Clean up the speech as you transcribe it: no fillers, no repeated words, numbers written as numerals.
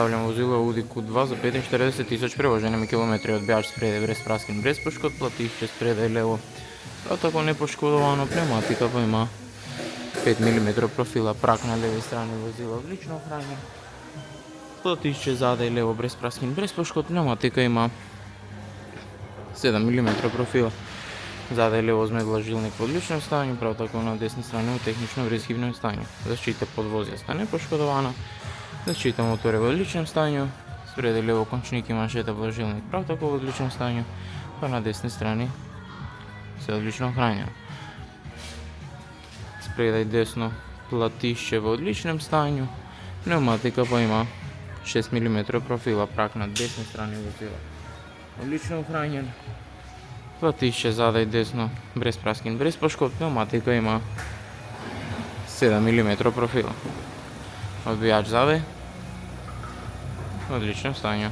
Представljам возило Audi Q2 за 45 000 превожени километри, одбивач спредај без праскин, без пошкод, платишче спредај лево. Тако непошкодовано, пневматика па има 5 мм профила, прак на леви страни возила, одлично хранен. Платишче задај лево без праскин, без пошкод, пневматика има 7 мм профила. Задај лево змегла жилник во одличном станju, право тако на десна страна во технично врезгивном станju. Защита подвозјаста непошкодована. Защита мотор е во одличном станju. Спредај лево кончник и маншета во жилник право тако во одличном станju. Па на десни страни се одлично хранено. Спредај десно платишче во одличном станju. Пневматика па има 6 мм профила, прак на десни страни возила. Одлично хранен. Платишче задај десно, без праскин, без пошкод, пневматика има 7 мм профила. Одбивач задај, во одличном станju.